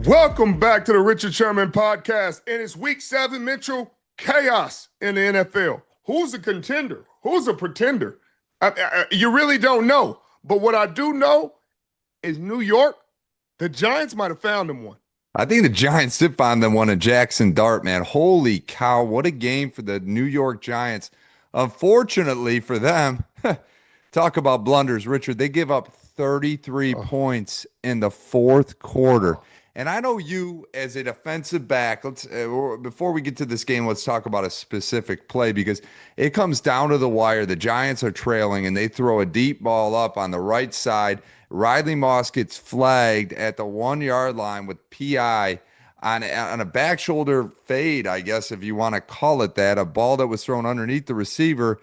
Welcome back to the Richard Sherman podcast. And it's week 7, Mitchell. Chaos in the NFL. Who's a contender? Who's a pretender? You really don't know. But what I do know is New York, the Giants might have found them one. I think the Giants did find them one at Jaxson Dart, man. Holy cow, what a game for the New York Giants. Unfortunately for them, talk about blunders, Richard. They give up 33 points in the fourth quarter. And I know you as a defensive back, let's before we get to this game, let's talk about a specific play because it comes down to the wire. The Giants are trailing and they throw a deep ball up on the right side. Riley Moss gets flagged at the 1-yard line with PI on a back shoulder fade, I guess, if you want to call it that, a ball that was thrown underneath the receiver,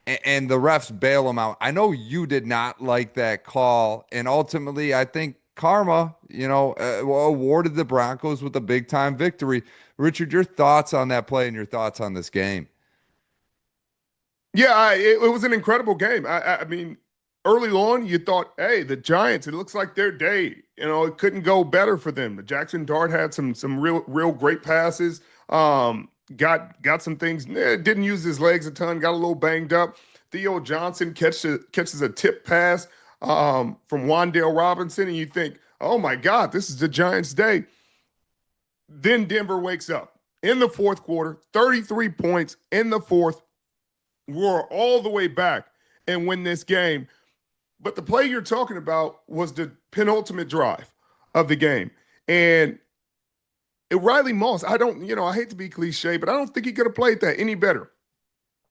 and the refs bail him out. I know you did not like that call, and ultimately I think karma, awarded the Broncos with a big-time victory. Richard, your thoughts on that play and your thoughts on this game? Yeah, it was an incredible game. I mean, early on, you thought, hey, the Giants, it looks like their day. It couldn't go better for them. The Jaxson Dart had some real great passes. Got some things. Didn't use his legs a ton. Got a little banged up. Theo Johnson catches a tip pass from Wan'Dale Robinson, and you think, oh my God, this is the Giants' day. Then Denver wakes up in the fourth quarter, 33 points in the fourth, roar all the way back and win this game. But the play you're talking about was the penultimate drive of the game. And Riley Moss, I hate to be cliche, but I don't think he could have played that any better.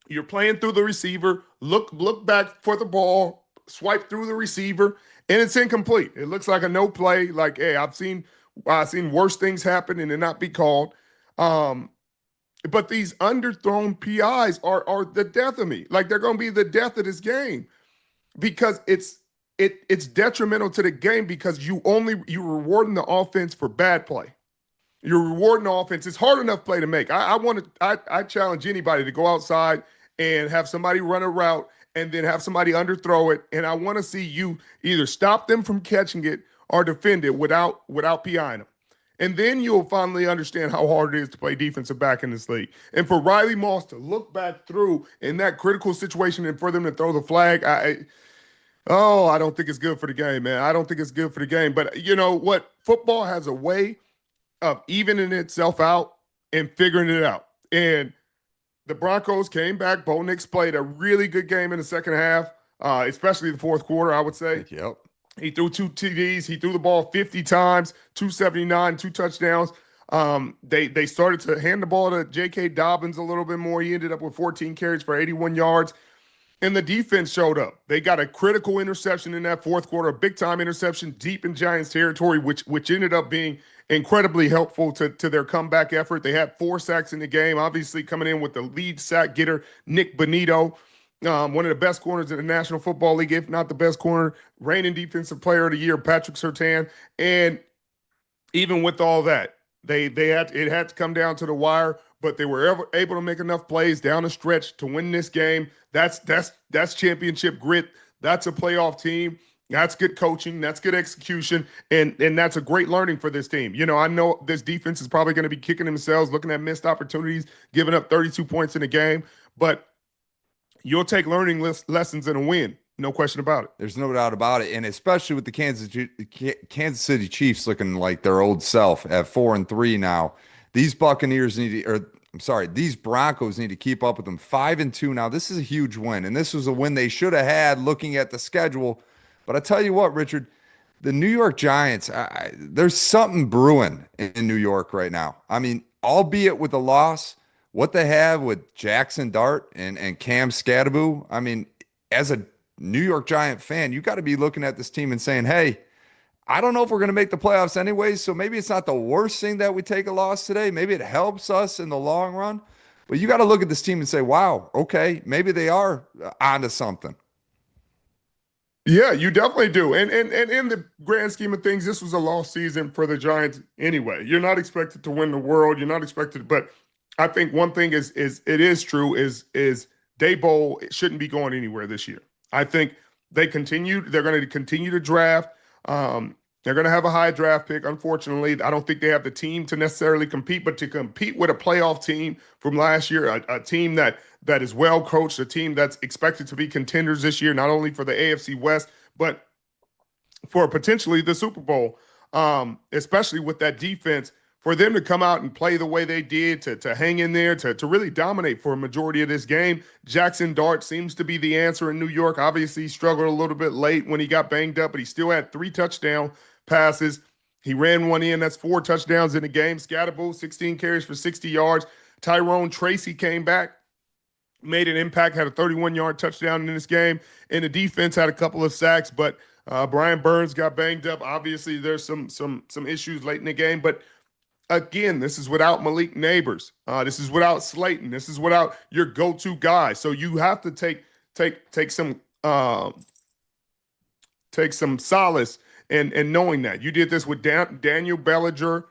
You're playing through the receiver, look back for the ball, swipe through the receiver, and it's incomplete. It looks like a no play. Like, hey, I've seen worse things happen and it not be called. But these underthrown PIs are the death of me. Like, they're going to be the death of this game because it's detrimental to the game because you're rewarding the offense for bad play. You're rewarding the offense. It's hard enough play to make. I challenge anybody to go outside and have somebody run a route and then have somebody underthrow it. And I want to see you either stop them from catching it or defend it without PIing them. And then you'll finally understand how hard it is to play defensive back in this league. And for Riley Moss to look back through in that critical situation and for them to throw the flag, I don't think it's good for the game, man. I don't think it's good for the game. But you know what? Football has a way of evening itself out and figuring it out. And the Broncos came back. Bo Nix played a really good game in the second half, especially the fourth quarter, I would say. Yep. He threw 2 TDs. He threw the ball 50 times, 279, 2 touchdowns. They started to hand the ball to J.K. Dobbins a little bit more. He ended up with 14 carries for 81 yards. And the defense showed up. They got a critical interception in that fourth quarter, a big-time interception deep in Giants territory, which ended up being incredibly helpful to their comeback effort. They had 4 sacks in the game, obviously coming in with the lead sack getter, Nick Bonito, one of the best corners in the National Football League, if not the best corner, reigning defensive player of the year, Patrick Surtain. And even with all that, it had to come down to the wire, but they were able to make enough plays down the stretch to win this game. That's championship grit. That's a playoff team. That's good coaching. That's good execution. And that's a great learning for this team. I know this defense is probably going to be kicking themselves, looking at missed opportunities, giving up 32 points in a game. But you'll take learning lessons in a win. No question about it. There's no doubt about it. And especially with the Kansas City Chiefs looking like their old self at 4-3 now. These Broncos need to keep up with them. 5-2 now. This is a huge win. And this was a win they should have had looking at the schedule. But I tell you what, Richard, the New York Giants, there's something brewing in New York right now. I mean, albeit with a loss, what they have with Jaxson Dart and Cam Scadaboo, I mean, as a New York Giant fan, you got to be looking at this team and saying, hey, I don't know if we're going to make the playoffs anyways, so maybe it's not the worst thing that we take a loss today. Maybe it helps us in the long run. But you got to look at this team and say, wow, okay, maybe they are onto something. Yeah, you definitely do. And in the grand scheme of things, this was a lost season for the Giants anyway. You're not expected to win the world. You're not expected, but I think one thing is true is Daboll shouldn't be going anywhere this year. I think they're going to continue to draft. They're going to have a high draft pick. Unfortunately, I don't think they have the team to necessarily compete, but to compete with a playoff team from last year, a team that is well coached, a team that's expected to be contenders this year, not only for the AFC West, but for potentially the Super Bowl, especially with that defense, for them to come out and play the way they did, to hang in there, to really dominate for a majority of this game. Jaxson Dart seems to be the answer in New York. Obviously, he struggled a little bit late when he got banged up, but he still had 3 touchdown passes. He ran one in. That's 4 touchdowns in the game. Scatterbo, 16 carries for 60 yards. Tyrone Tracy came back, made an impact, had a 31-yard touchdown in this game, and the defense had a couple of sacks, but Brian Burns got banged up. Obviously, there's some issues late in the game, but again, this is without Malik Neighbors. This is without Slayton. This is without your go-to guy. So you have to take some solace in knowing that you did this with Daniel Bellinger,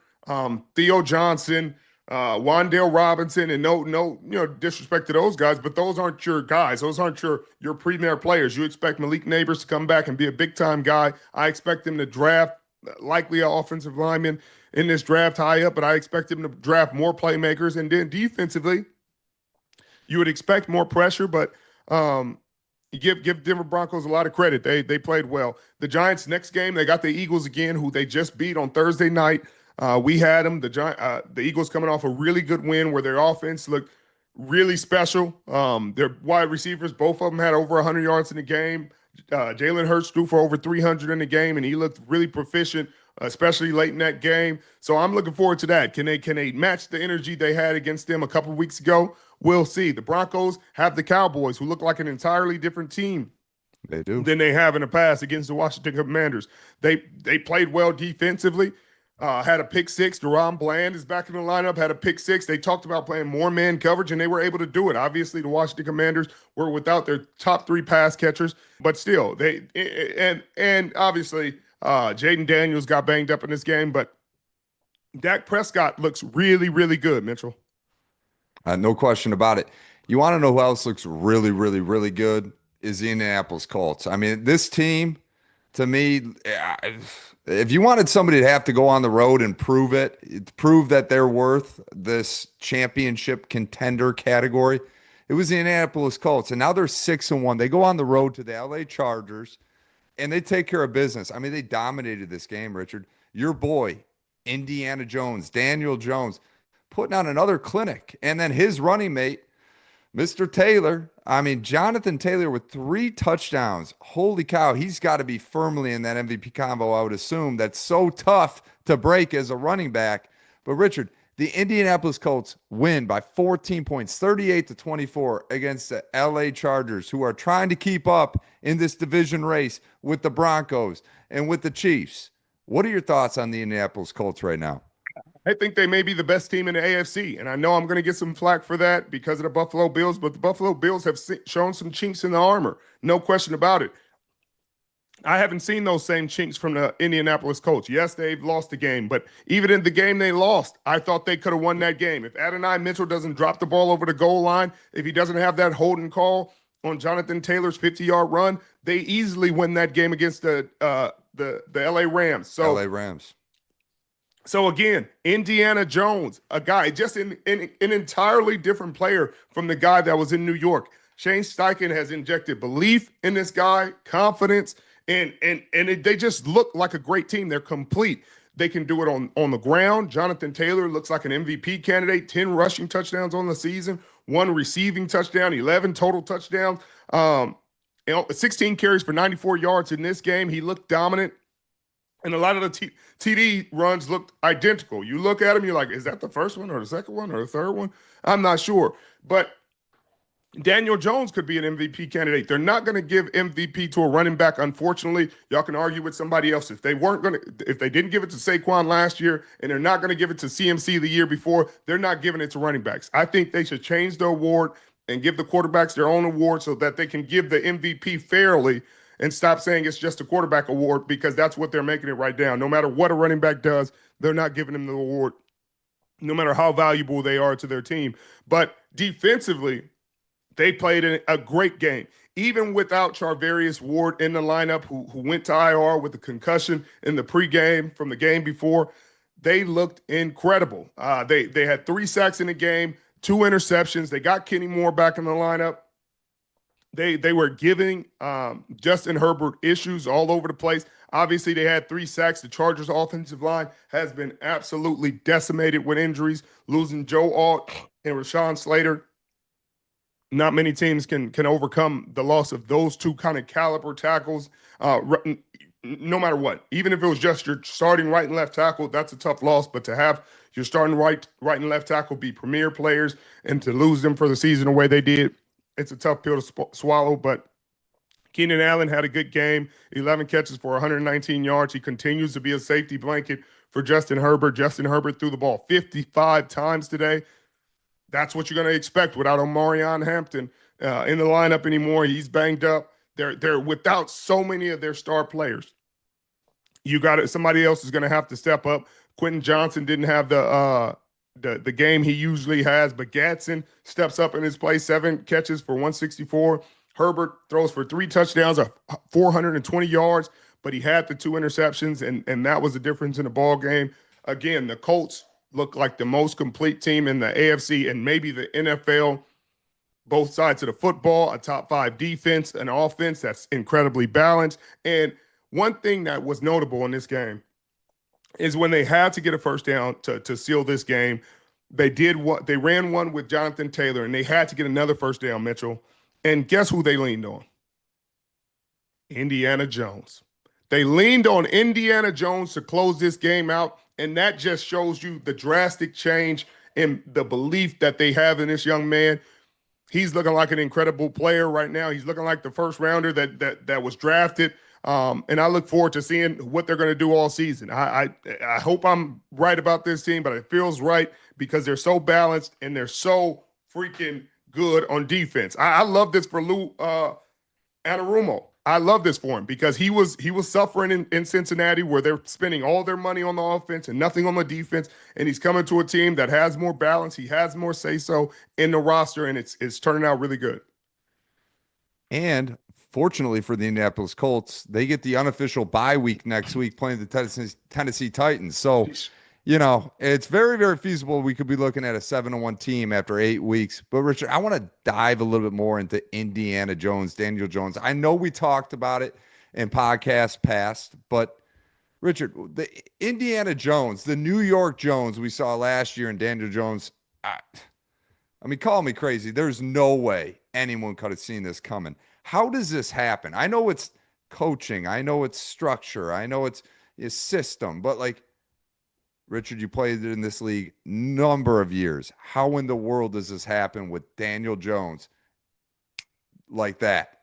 Theo Johnson, Wan'Dale Robinson, and no disrespect to those guys, but those aren't your guys. Those aren't your premier players. You expect Malik Neighbors to come back and be a big time guy. I expect him to draft likely an offensive lineman in this draft high up, but I expect him to draft more playmakers. And then defensively, you would expect more pressure, but you give Denver Broncos a lot of credit. They played well. The Giants next game, they got the Eagles again, who they just beat on Thursday night. We had them. The Eagles coming off a really good win where their offense looked really special. Their wide receivers, both of them had over 100 yards in the game. Jalen Hurts threw for over 300 in the game, and he looked really proficient, especially late in that game. So I'm looking forward to that. Can they match the energy they had against them a couple weeks ago? We'll see. The Broncos have the Cowboys, who look like an entirely different team. They do. Than they have in the past against the Washington Commanders. They played well defensively. Had a pick six. Deron Bland is back in the lineup, had a pick six. They talked about playing more man coverage, and they were able to do it. Obviously, the Washington Commanders were without their top 3 pass catchers, but still, and obviously, Jaden Daniels got banged up in this game, but Dak Prescott looks really, really good, Mitchell. No question about it. You want to know who else looks really, really, really good? Is the Indianapolis Colts. I mean, this team, to me, if you wanted somebody to have to go on the road and prove that they're worth this championship contender category, it was the Indianapolis Colts. And now they're 6-1. They go on the road to the LA Chargers, and they take care of business. I mean, they dominated this game, Richard. Your boy, Indiana Jones, Daniel Jones, putting on another clinic. And then his running mate, Mr. Taylor, I mean, Jonathan Taylor with 3 touchdowns. Holy cow, he's got to be firmly in that MVP combo, I would assume. That's so tough to break as a running back. But Richard, the Indianapolis Colts win by 14 points, 38-24 against the LA Chargers, who are trying to keep up in this division race with the Broncos and with the Chiefs. What are your thoughts on the Indianapolis Colts right now? I think they may be the best team in the AFC, and I know I'm going to get some flack for that because of the Buffalo Bills, but the Buffalo Bills have shown some chinks in the armor, no question about it. I haven't seen those same chinks from the Indianapolis Colts. Yes, they've lost the game, but even in the game they lost, I thought they could have won that game. If Adonai Mitchell doesn't drop the ball over the goal line, if he doesn't have that holding call on Jonathan Taylor's 50-yard run, they easily win that game against the LA Rams. So LA Rams. So again, Indiana Jones, a guy just an entirely different player from the guy that was in New York. Shane Steichen has injected belief in this guy, confidence, and they just look like a great team. They're complete. They can do it on the ground. Jonathan Taylor looks like an MVP candidate. 10 rushing touchdowns on the season, 1 receiving touchdown, 11 total touchdowns. 16 carries for 94 yards in this game. He looked dominant. And a lot of the TD runs looked identical. You look at them, you're like, is that the first one or the second one or the third one? I'm not sure. But Daniel Jones could be an MVP candidate. They're not going to give MVP to a running back, unfortunately. Y'all can argue with somebody else. If they didn't give it to Saquon last year and they're not going to give it to CMC the year before, they're not giving it to running backs. I think they should change the award and give the quarterbacks their own award so that they can give the MVP fairly and stop saying it's just a quarterback award, because that's what they're making it right now. No matter what a running back does, they're not giving them the award, no matter how valuable they are to their team. But defensively, they played a great game. even without Charvarius Ward in the lineup, who went to IR with a concussion in the pregame from the game before, they looked incredible. They had 3 sacks in the game, 2 interceptions. They got Kenny Moore back in the lineup. They were giving Justin Herbert issues all over the place. Obviously, they had 3 sacks. The Chargers' offensive line has been absolutely decimated with injuries, losing Joe Alt and Rashawn Slater. Not many teams can overcome the loss of those 2 kind of caliber tackles, no matter what. Even if it was just your starting right and left tackle, that's a tough loss. But to have your starting right and left tackle be premier players and to lose them for the season the way they did, it's a tough pill to swallow. But Keenan Allen had a good game, 11 catches for 119 yards. He continues to be a safety blanket for Justin Herbert. Justin Herbert threw the ball 55 times today. That's what you're going to expect without Omarion Hampton in the lineup anymore. He's banged up. They're without so many of their star players. You got it. Somebody else is going to have to step up. Quentin Johnson didn't have the game he usually has, but Gadsden steps up in his place, 7 catches for 164. Herbert throws for 3 touchdowns, 420 yards, but he had the 2 interceptions, and that was the difference in the ball game. Again, the Colts look like the most complete team in the AFC and maybe the NFL, both sides of the football, a top 5 defense, an offense that's incredibly balanced. And one thing that was notable in this game is when they had to get a first down to seal this game, they ran one with Jonathan Taylor, and they had to get another first down, Mitchell. And guess who they leaned on? Indiana Jones. They leaned on Indiana Jones to close this game out, and that just shows you the drastic change in the belief that they have in this young man. He's looking like an incredible player right now. He's looking like the first rounder that was drafted. And I look forward to seeing what they're going to do all season. I hope I'm right about this team, but it feels right because they're so balanced and they're so freaking good on defense. I love this for Lou Anarumo. I love this for him because he was suffering in Cincinnati where they're spending all their money on the offense and nothing on the defense, and he's coming to a team that has more balance. He has more say-so in the roster, and it's turning out really good. And fortunately for the Indianapolis Colts, they get the unofficial bye week next week playing the Tennessee Titans. So, it's very, very feasible we could be looking at a 7-1 team after 8 weeks. But, Richard, I want to dive a little bit more into Indiana Jones, Daniel Jones. I know we talked about it in podcasts past, but, Richard, the Indiana Jones, the New York Jones we saw last year, and Daniel Jones, I mean, call me crazy. There's no way anyone could have seen this coming. How does this happen? I know it's coaching. I know it's structure. I know it's a system. But, Richard, you played in this league number of years. How in the world does this happen with Daniel Jones like that?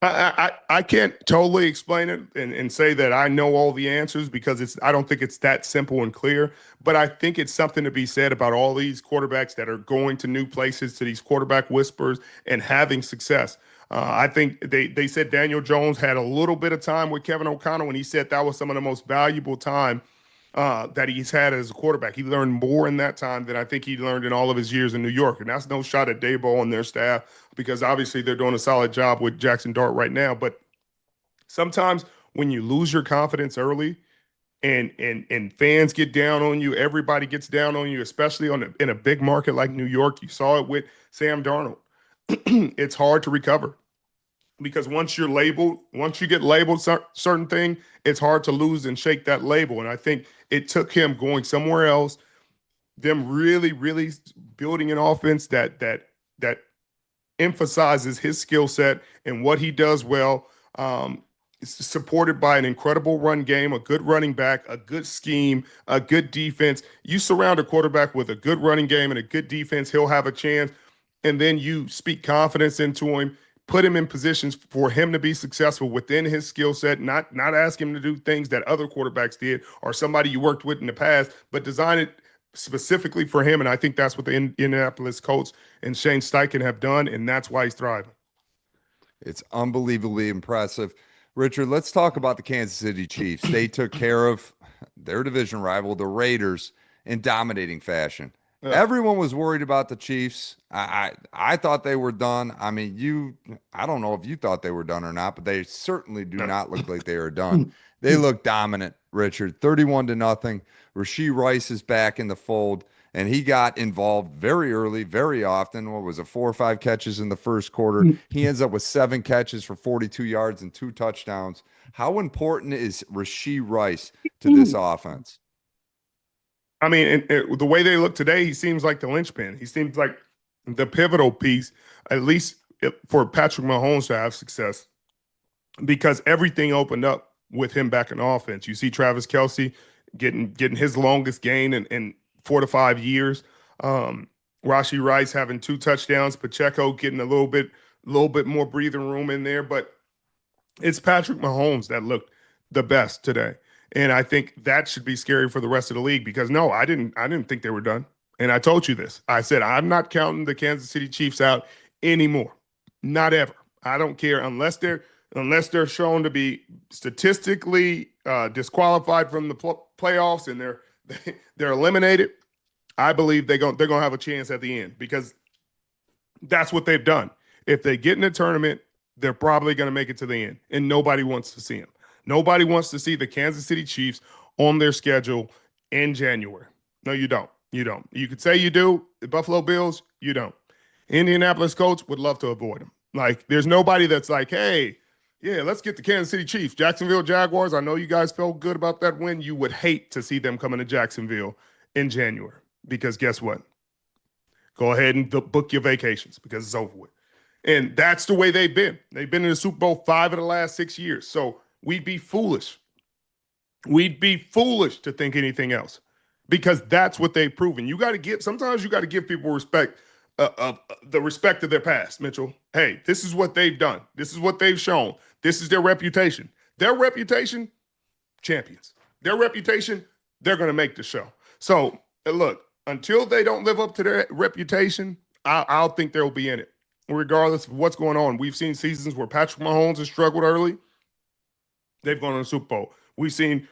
I can't totally explain it and say that I know all the answers because I don't think it's that simple and clear. But I think it's something to be said about all these quarterbacks that are going to new places, to these quarterback whispers and having success. I think they said Daniel Jones had a little bit of time with Kevin O'Connell, and he said that was some of the most valuable time that he's had as a quarterback. He learned more in that time than I think he learned in all of his years in New York. And that's no shot at Daboll and their staff because obviously they're doing a solid job with Jaxson Dart right now. But sometimes when you lose your confidence early and fans get down on you, everybody gets down on you, especially in a big market like New York. You saw it with Sam Darnold. It's hard to recover. Because once you get labeled certain thing, it's hard to lose and shake that label. And I think it took him going somewhere else, them really, really building an offense that emphasizes his skill set and what he does well. It's supported by an incredible run game, a good running back, a good scheme, a good defense. You surround a quarterback with a good running game and a good defense, he'll have a chance. And then you speak confidence into him. Put him in positions for him to be successful within his skill set, not ask him to do things that other quarterbacks did or somebody you worked with in the past, but design it specifically for him. And I think that's what the Indianapolis Colts and Shane Steichen have done, and that's why he's thriving. It's unbelievably impressive. Richard, let's talk about the Kansas City Chiefs. They took care of their division rival, the Raiders, in dominating fashion. Ugh. Everyone was worried about the Chiefs. I thought they were done. I mean, I don't know if you thought they were done or not, but they certainly do No. not look like they are done. They look dominant, Richard. 31 to nothing. Rasheed Rice is back in the fold, and he got involved very early, very often. What was it, 4 or 5 catches in the first quarter? He ends up with 7 catches for 42 yards and 2 touchdowns. How important is Rasheed Rice to this offense? I mean, the way they look today, he seems like the linchpin. He seems like the pivotal piece, at least for Patrick Mahomes to have success, because everything opened up with him back in offense. You see Travis Kelce getting his longest gain in 4 to 5 years. Rashee Rice having 2 touchdowns. Pacheco getting a little bit more breathing room in there. But it's Patrick Mahomes that looked the best today. And I think that should be scary for the rest of the league because no, I didn't think they were done. And I told you this. I said I'm not counting the Kansas City Chiefs out anymore. Not ever. I don't care unless they're shown to be statistically disqualified from the playoffs and they're eliminated. I believe they're gonna have a chance at the end because that's what they've done. If they get in a tournament, they're probably going to make it to the end, and nobody wants to see them. Nobody wants to see the Kansas City Chiefs on their schedule in January. No, you don't. You don't. You could say you do. The Buffalo Bills, you don't. Indianapolis Colts would love to avoid them. Like, there's nobody that's like, hey, yeah, let's get the Kansas City Chiefs. Jacksonville Jaguars, I know you guys felt good about that win. You would hate to see them coming to Jacksonville in January because guess what? Go ahead and book your vacations because it's over with. And that's the way they've been. They've been in the Super Bowl 5 of the last 6 years. So we'd be foolish. We'd be foolish to think anything else because that's what they've proven. Sometimes you got to give people respect of the respect of their past, Mitchell. Hey, this is what they've done. This is what they've shown. This is their reputation. Their reputation, champions. Their reputation, they're going to make the show. So look, until they don't live up to their reputation, I'll think they'll be in it, regardless of what's going on. We've seen seasons where Patrick Mahomes has struggled early. They've gone to the Super Bowl. We've seen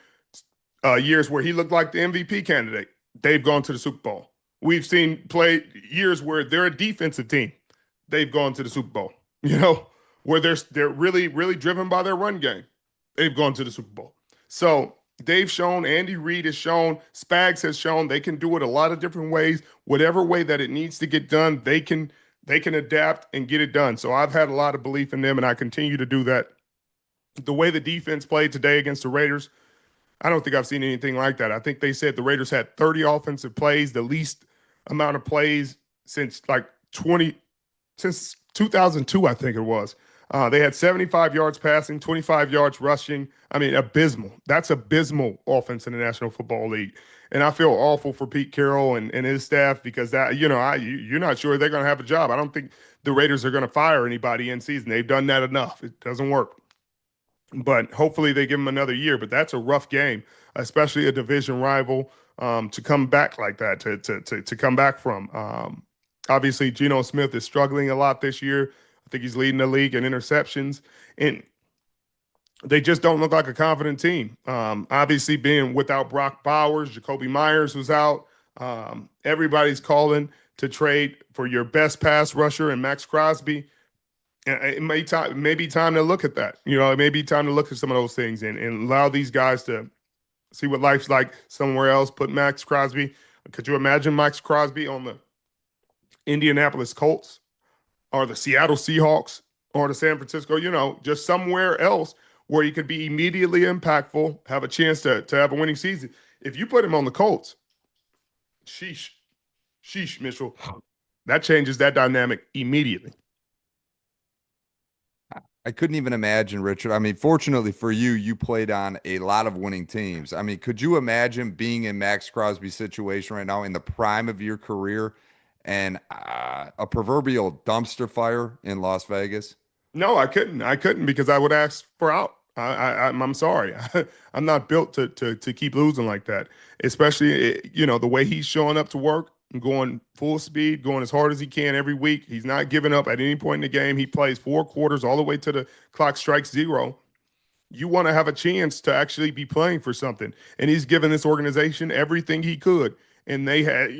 years where he looked like the MVP candidate. They've gone to the Super Bowl. We've seen years where they're a defensive team. They've gone to the Super Bowl. Where they're really, really driven by their run game. They've gone to the Super Bowl. So they've shown, Andy Reid has shown, Spags has shown they can do it a lot of different ways. Whatever way that it needs to get done, they can adapt and get it done. So I've had a lot of belief in them, and I continue to do that. The way the defense played today against the Raiders, I don't think I've seen anything like that. I think they said the Raiders had 30 offensive plays, the least amount of plays since 2002, I think it was. They had 75 yards passing, 25 yards rushing. I mean, abysmal. That's abysmal offense in the National Football League. And I feel awful for Pete Carroll and his staff because you're not sure they're going to have a job. I don't think the Raiders are going to fire anybody in season. They've done that enough. It doesn't work. But hopefully they give them another year. But that's a rough game, especially a division rival to come back like that, to come back from. Obviously, Geno Smith is struggling a lot this year. I think he's leading the league in interceptions. And they just don't look like a confident team. Obviously, being without Brock Bowers, Jacoby Myers was out. Everybody's calling to trade for your best pass rusher and Maxx Crosby. It may be time to look at that. It may be time to look at some of those things and allow these guys to see what life's like somewhere else. Put Maxx Crosby. Could you imagine Maxx Crosby on the Indianapolis Colts or the Seattle Seahawks or the San Francisco, just somewhere else where he could be immediately impactful, have a chance to have a winning season. If you put him on the Colts, sheesh, Mitchell, that changes that dynamic immediately. I couldn't even imagine, Richard. I mean, fortunately for you, you played on a lot of winning teams. I mean, could you imagine being in Maxx Crosby's situation right now in the prime of your career and a proverbial dumpster fire in Las Vegas? No, I couldn't. I couldn't because I would ask for out. I'm sorry. I'm not built to keep losing like that, especially, the way he's showing up to work, going full speed, going as hard as he can every week. He's not giving up at any point in the game. He plays 4 quarters all the way to the clock strikes 0. You want to have a chance to actually be playing for something. And he's given this organization everything he could. and they had,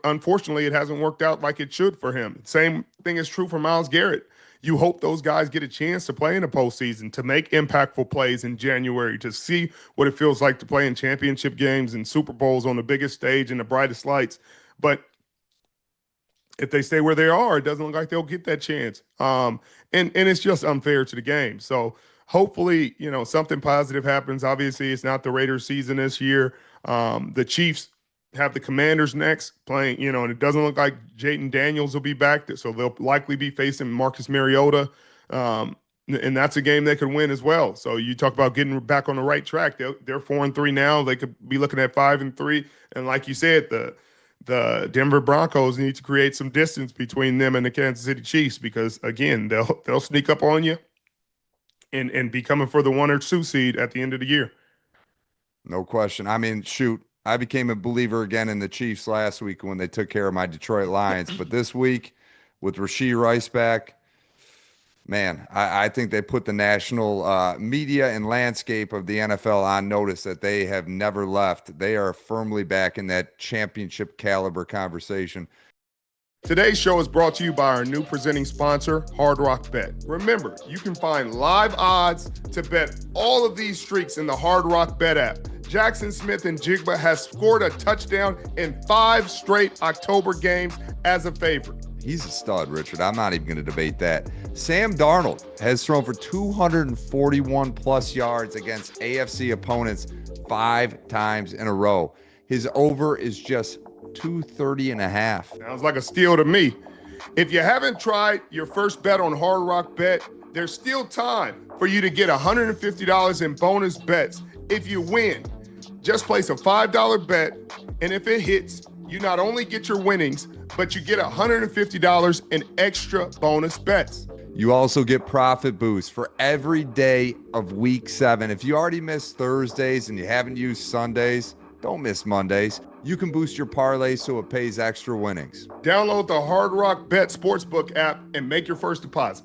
unfortunately, it hasn't worked out like it should for him. Same thing is true for Myles Garrett. You hope those guys get a chance to play in the postseason, to make impactful plays in January, to see what it feels like to play in championship games and Super Bowls on the biggest stage and the brightest lights. But if they stay where they are, it doesn't look like they'll get that chance. And it's just unfair to the game. So hopefully, something positive happens. Obviously, it's not the Raiders season this year. The Chiefs have the Commanders next playing, and it doesn't look like Jaden Daniels will be back. So they'll likely be facing Marcus Mariota. And that's a game they could win as well. So you talk about getting back on the right track. They're 4-3 now. They could be looking at 5-3. And like you said, the Denver Broncos need to create some distance between them and the Kansas City Chiefs, because again, they'll sneak up on you and be coming for the 1 or 2 seed at the end of the year. No question. I mean, shoot, I became a believer again in the Chiefs last week when they took care of my Detroit Lions. But this week, with Rashee Rice back, man, I think they put the national media and landscape of the NFL on notice that they have never left. They are firmly back in that championship caliber conversation. Today's show is brought to you by our new presenting sponsor, Hard Rock Bet. Remember, you can find live odds to bet all of these streaks in the Hard Rock Bet app. Jackson Smith-Njigba has scored a touchdown in 5 straight October games as a favorite. He's a stud, Richard. I'm not even going to debate that. Sam Darnold has thrown for 241 plus yards against AFC opponents 5 times in a row. His over is just 230.5. Sounds like a steal to me. If you haven't tried your first bet on Hard Rock Bet, there's still time for you to get $150 in bonus bets if you win. Just place a $5 bet, and if it hits, you not only get your winnings, but you get $150 in extra bonus bets. You also get profit boosts for every day of week 7. If you already missed Thursdays and you haven't used Sundays, don't miss Mondays. You can boost your parlay so it pays extra winnings. Download the Hard Rock Bet Sportsbook app and make your first deposit.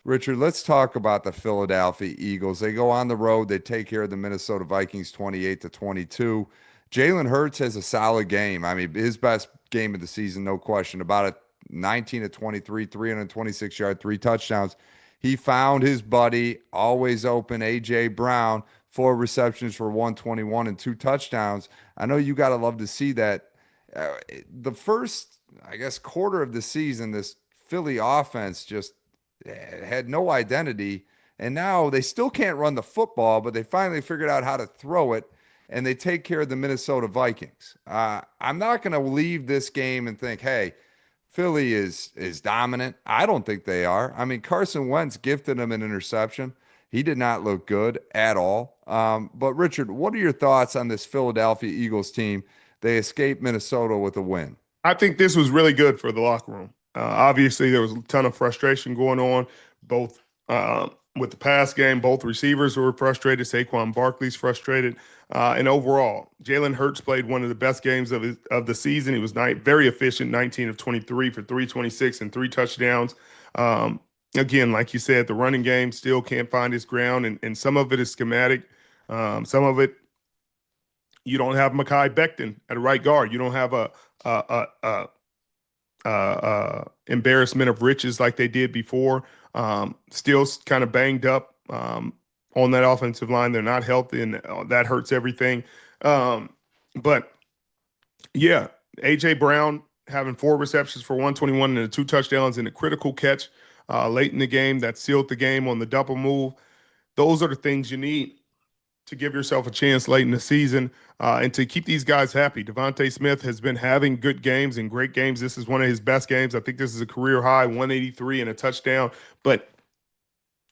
Richard, let's talk about the Philadelphia Eagles. They go on the road. They take care of the Minnesota Vikings 28-22. Jalen Hurts has a solid game. I mean, his best game of the season, no question about it. 19-23, 326 yards, 3 touchdowns. He found his buddy, always open, A.J. Brown, 4 receptions for 121 and 2 touchdowns. I know you got to love to see that. The first, quarter of the season, this Philly offense just had no identity, and now they still can't run the football, but they finally figured out how to throw it, and they take care of the Minnesota Vikings. I'm not going to leave this game and think, hey, Philly is dominant. I don't think they are. I mean, Carson Wentz gifted him an interception. He did not look good at all. But, Richard, what are your thoughts on this Philadelphia Eagles team? They escaped Minnesota with a win. I think this was really good for the locker room. Obviously, there was a ton of frustration going on, both with the pass game. Both receivers were frustrated. Saquon Barkley's frustrated. And overall, Jalen Hurts played one of the best games of the season. He was very efficient, 19 of 23 for 326 and 3 touchdowns. Again, like you said, the running game still can't find its ground, and some of it is schematic. Some of it, you don't have Mekhi Becton at right guard. You don't have a embarrassment of riches like they did before. Still kind of banged up on that offensive line. They're not healthy, and that hurts everything. But yeah, A.J. Brown having 4 receptions for 121 and 2 touchdowns and a critical catch late in the game that sealed the game on the double move. Those are the things you need to give yourself a chance late in the season and to keep these guys happy. Devontae Smith has been having good games and great games. This is one of his best games. I think this is a career high, 183 and a touchdown. But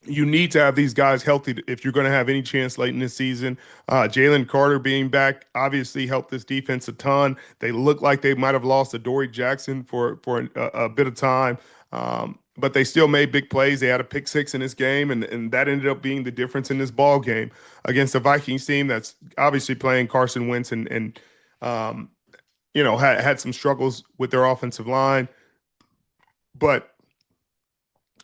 you need to have these guys healthy if you're going to have any chance late in the season. Jalen Carter being back obviously helped this defense a ton. They look like they might have lost Adoree Jackson for a bit of time. But they still made big plays. They had a pick 6 in this game, and that ended up being the difference in this ball game against the Vikings team that's obviously playing Carson Wentz and had some struggles with their offensive line. But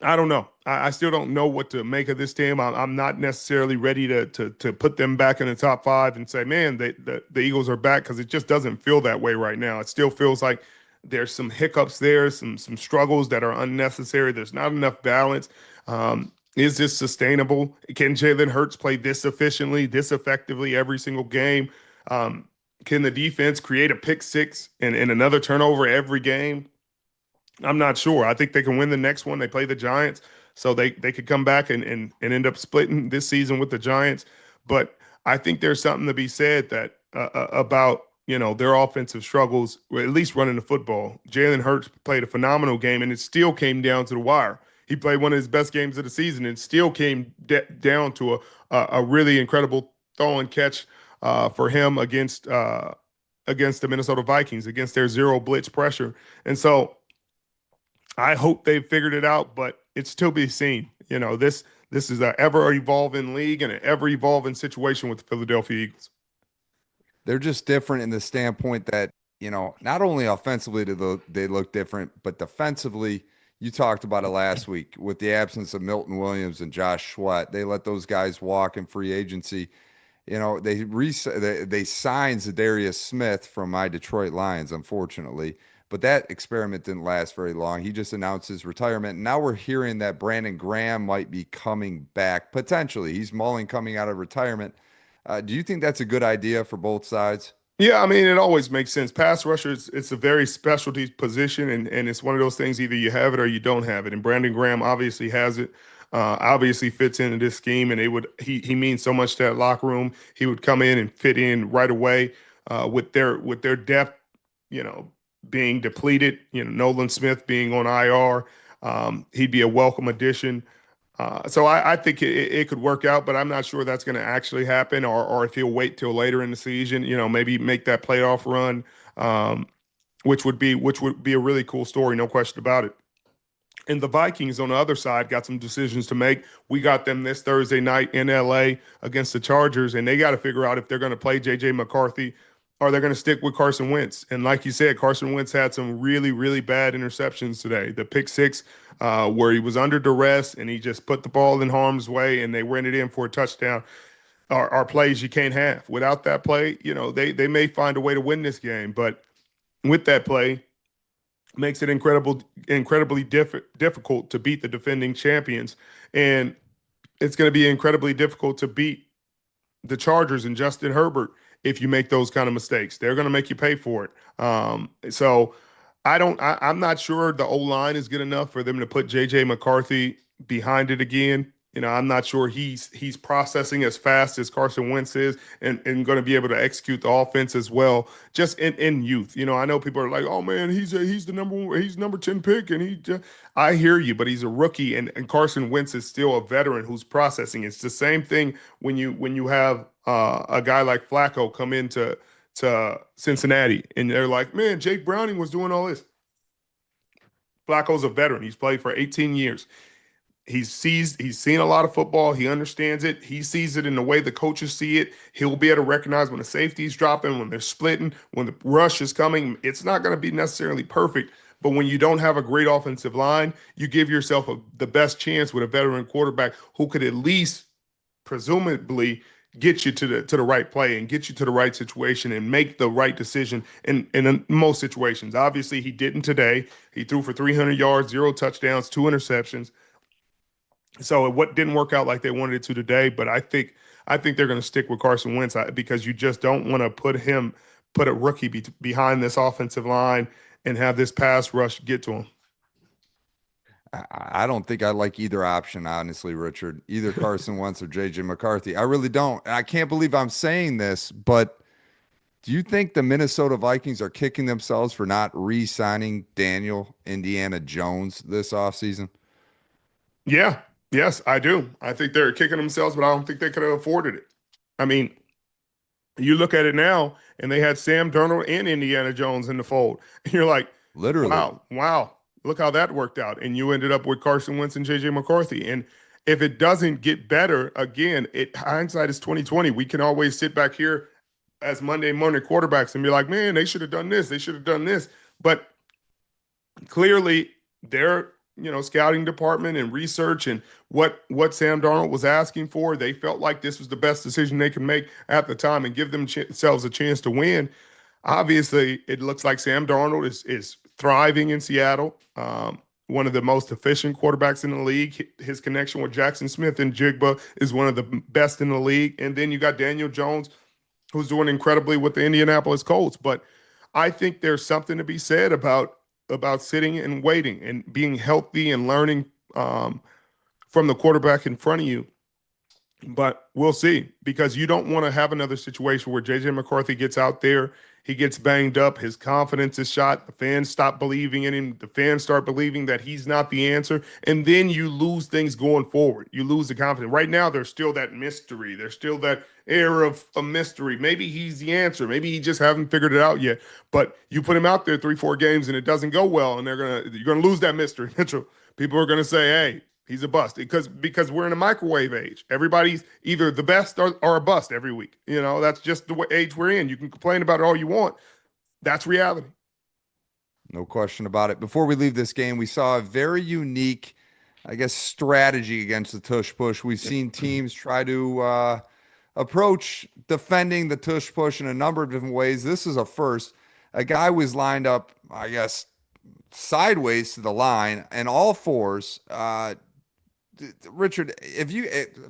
I don't know. I still don't know what to make of this team. I'm not necessarily ready to put them back in the top five and say, man, the Eagles are back, because it just doesn't feel that way right now. It still feels like there's some hiccups there, some struggles that are unnecessary. There's not enough balance. Is this sustainable? Can Jalen Hurts play this efficiently, this effectively every single game? Um, can the defense create a pick six and another turnover every game? I'm not sure. I think they can win the next one. They play the Giants, so they could come back and end up splitting this season with the Giants. But I think there's something to be said that about their offensive struggles, or at least running the football. Jalen Hurts played a phenomenal game, and it still came down to the wire. He played one of his best games of the season, and still came down to a really incredible throw and catch for him against the Minnesota Vikings, against their zero blitz pressure. And so I hope they've figured it out, but it's still be seen. This is an ever evolving league and an ever evolving situation with the Philadelphia Eagles. They're just different in the standpoint that, not only offensively do they look different, but defensively, you talked about it last week with the absence of Milton Williams and Josh Sweat. They let those guys walk in free agency. They signed Zadarius Smith from my Detroit Lions, unfortunately, but that experiment didn't last very long. He just announced his retirement. Now we're hearing that Brandon Graham might be coming back potentially. He's mulling coming out of retirement. Do you think that's a good idea for both sides? Yeah, I mean, it always makes sense. Pass rushers, it's a very specialty position, and it's one of those things, either you have it or you don't have it. And Brandon Graham obviously has it, obviously fits into this scheme, and he means so much to that locker room. He would come in and fit in right away with their depth, you know, being depleted, Nolan Smith being on IR. He'd be a welcome addition. So I think it could work out, but I'm not sure that's going to actually happen, or if he'll wait till later in the season, maybe make that playoff run, which would be a really cool story, no question about it. And the Vikings on the other side got some decisions to make. We got them this Thursday night in LA against the Chargers, and they got to figure out if they're going to play JJ McCarthy or they're going to stick with Carson Wentz. And like you said, Carson Wentz had some really, really bad interceptions today. The pick six, where he was under duress and he just put the ball in harm's way and they ran it in for a touchdown, are plays you can't have. Without that play, they may find a way to win this game. But with that play, makes it incredibly difficult to beat the defending champions. And it's going to be incredibly difficult to beat the Chargers and Justin Herbert if you make those kind of mistakes. They're going to make you pay for it. So I'm not sure the O-line is good enough for them to put JJ McCarthy behind it again. I'm not sure he's processing as fast as Carson Wentz is, and going to be able to execute the offense as well, just in youth. I know people are like, oh man, he's the number one, he's number 10 pick, and I hear you, but he's a rookie, and Carson Wentz is still a veteran who's processing. It's the same thing when you have a guy like Flacco come into Cincinnati, and they're like, man, Jake Browning was doing all this. Flacco's a veteran. He's played for 18 years. He's seen a lot of football. He understands it. He sees it in the way the coaches see it. He'll be able to recognize when the safety's dropping, when they're splitting, when the rush is coming. It's not going to be necessarily perfect, but when you don't have a great offensive line, you give yourself the best chance with a veteran quarterback who could at least presumably get you to the right play and get you to the right situation and make the right decision in most situations. Obviously, he didn't today. He threw for 300 yards, 0 touchdowns, 2 interceptions. So what didn't work out like they wanted it to today, but I think they're going to stick with Carson Wentz, because you just don't want to put a rookie behind this offensive line and have this pass rush get to him. I don't think I like either option, honestly, Richard. Either Carson Wentz or JJ McCarthy. I really don't. And I can't believe I'm saying this, but do you think the Minnesota Vikings are kicking themselves for not re-signing Daniel Indiana Jones this offseason? Yeah, yes, I do. I think they're kicking themselves, but I don't think they could have afforded it. I mean, you look at it now, and they had Sam Darnold and Indiana Jones in the fold. And you're like, Literally. wow, look how that worked out. And you ended up with Carson Wentz and JJ McCarthy. And if it doesn't get better, again, hindsight is 2020. We can always sit back here as Monday morning quarterbacks and be like, man, they should have done this, they should have done this. But clearly, they're scouting department and research and what Sam Darnold was asking for. They felt like this was the best decision they could make at the time and give themselves a chance to win. Obviously, it looks like Sam Darnold is thriving in Seattle. One of the most efficient quarterbacks in the league. His connection with Jackson Smith and Jigba is one of the best in the league. And then you got Daniel Jones, who's doing incredibly with the Indianapolis Colts. But I think there's something to be said about sitting and waiting and being healthy and learning from the quarterback in front of you. But we'll see, because you don't want to have another situation where JJ McCarthy gets out there, he gets banged up, his confidence is shot, the fans stop believing in him, the fans start believing that he's not the answer, and then you lose things going forward. You lose the confidence. Right now, there's still that mystery. There's still that air of a mystery. Maybe he's the answer. Maybe he just haven't figured it out yet. But you put him out there 3-4 games and it doesn't go well, and you're gonna lose that mystery, Mitchell. People are gonna say, hey, he's a bust, because we're in a microwave age. Everybody's either the best or a bust every week. That's just the age we're in. You can complain about it all you want. That's reality. No question about it. Before we leave this game, we saw a very unique, I guess, strategy against the tush push. We've seen teams try to approach defending the tush push in a number of different ways. This is a first. A guy was lined up, I guess, sideways to the line and all fours. Richard,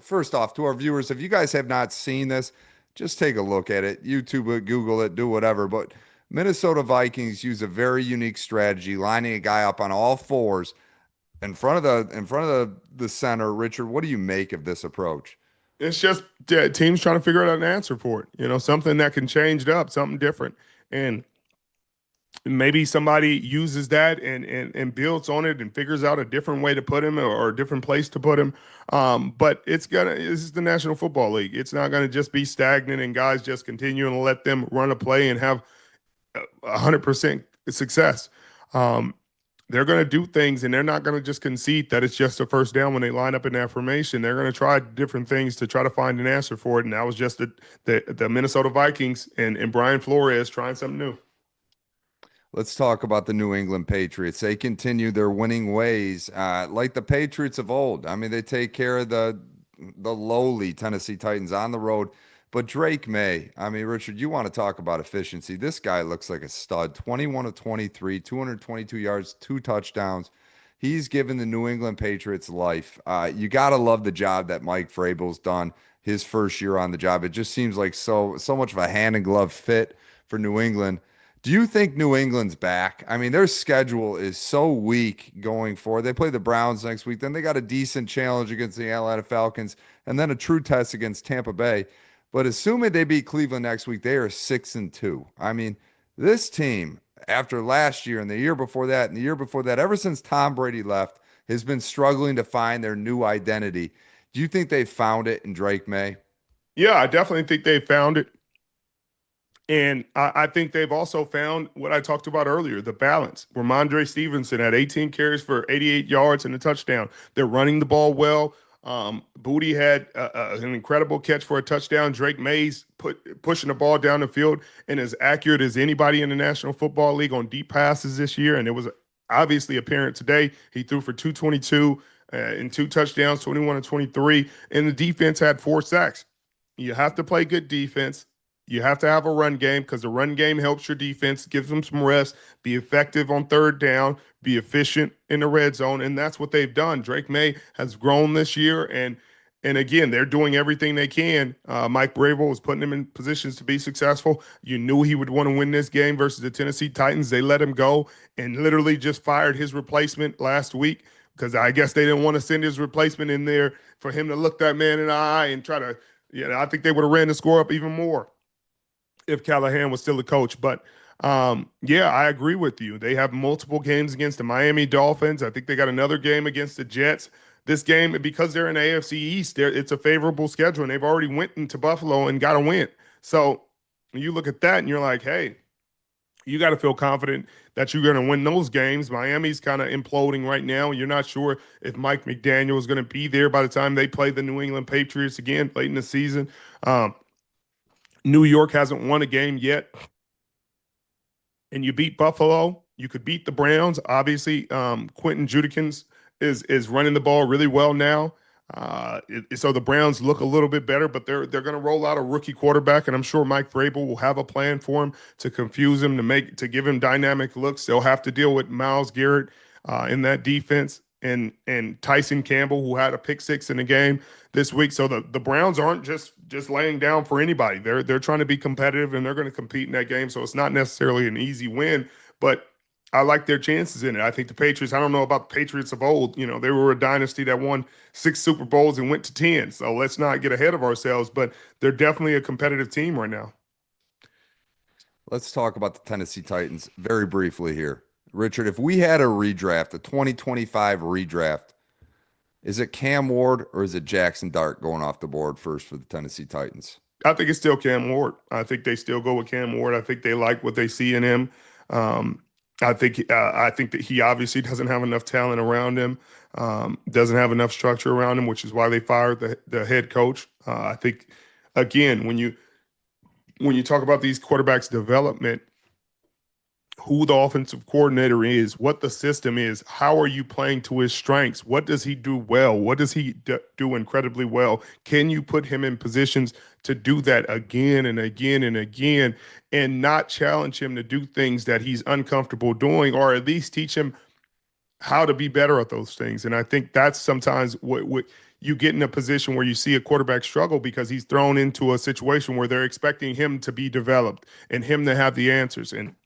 first off, to our viewers, if you guys have not seen this, just take a look at it. YouTube it, Google it, do whatever. But Minnesota Vikings use a very unique strategy, lining a guy up on all fours in front of the center. Richard, what do you make of this approach? It's just teams trying to figure out an answer for it. Something that can change it up, something different. And maybe somebody uses that and builds on it and figures out a different way to put him, or a different place to put him. But this is the National Football League. It's not gonna just be stagnant and guys just continuing to let them run a play and have 100% success. They're going to do things, and they're not going to just concede that it's just a first down when they line up in that formation. They're going to try different things to try to find an answer for it. And that was just the Minnesota Vikings and Brian Flores trying something new. Let's talk about the New England Patriots. They continue their winning ways, like the Patriots of old. I mean, they take care of the lowly Tennessee Titans on the road. But Drake May, I mean, Richard, you want to talk about efficiency. This guy looks like a stud. 21 of 23, 222 yards, 2 touchdowns. He's given the New England Patriots life. You got to love the job that Mike Vrabel's done his first year on the job. It just seems like so much of a hand and glove fit for New England. Do you think New England's back? I mean, their schedule is so weak going forward. They play the Browns next week. Then they got a decent challenge against the Atlanta Falcons, and then a true test against Tampa Bay. But assuming they beat Cleveland next week, they are 6-2. I mean, this team, after last year and the year before that and the year before that, ever since Tom Brady left, has been struggling to find their new identity. Do you think they found it in Drake May? Yeah, I definitely think they found it. And I think they've also found what I talked about earlier, the balance. Ramondre Stevenson had 18 carries for 88 yards and a touchdown. They're running the ball well. Booty had an incredible catch for a touchdown. Drake Mays pushing the ball down the field and as accurate as anybody in the National Football League on deep passes this year. And it was obviously apparent today. He threw for 222 and 2 touchdowns, 21 and 23. And the defense had 4 sacks. You have to play good defense. You have to have a run game, because the run game helps your defense, gives them some rest, be effective on third down, be efficient in the red zone, and that's what they've done. Drake May has grown this year, and again, they're doing everything they can. Mike Vrabel was putting them in positions to be successful. You knew he would want to win this game versus the Tennessee Titans. They let him go and literally just fired his replacement last week, because I guess they didn't want to send his replacement in there for him to look that man in the eye and try to, I think they would have ran the score up even more if Callahan was still the coach. But yeah, I agree with you. They have multiple games against the Miami Dolphins. I think they got another game against the Jets. This game, because they're in the AFC East, it's a favorable schedule, and they've already went into Buffalo and got a win. So you look at that and you're like, hey, you got to feel confident that you're going to win those games. Miami's kind of imploding right now. You're not sure if Mike McDaniel is going to be there by the time they play the New England Patriots again late in the season. New York hasn't won a game yet. And you beat Buffalo. You could beat the Browns. Obviously, Quentin Judikins is running the ball really well now. So the Browns look a little bit better, but they're going to roll out a rookie quarterback, and I'm sure Mike Vrabel will have a plan for him to confuse him, to give him dynamic looks. They'll have to deal with Myles Garrett in that defense, and Tyson Campbell, who had a pick six in the game this week. So the Browns aren't just laying down for anybody. They're trying to be competitive, and they're going to compete in that game. So it's not necessarily an easy win, but I like their chances in it. I think the Patriots, I don't know about the Patriots of old. They were a dynasty that won 6 Super Bowls and went to 10. So let's not get ahead of ourselves, but they're definitely a competitive team right now. Let's talk about the Tennessee Titans very briefly here. Richard, if we had a redraft, a 2025 redraft, is it Cam Ward or is it Jaxson Dart going off the board first for the Tennessee Titans? I think it's still Cam Ward. I think they still go with Cam Ward. I think they like what they see in him. Um, I think that he obviously doesn't have enough talent around him, doesn't have enough structure around him, which is why they fired the head coach. I think again, when you talk about these quarterbacks' development, who the offensive coordinator is, what the system is, how are you playing to his strengths? What does he do well? What does he do incredibly well? Can you put him in positions to do that again and again and again, and not challenge him to do things that he's uncomfortable doing, or at least teach him how to be better at those things? And I think that's sometimes what you get in a position where you see a quarterback struggle because he's thrown into a situation where they're expecting him to be developed and him to have the answers. And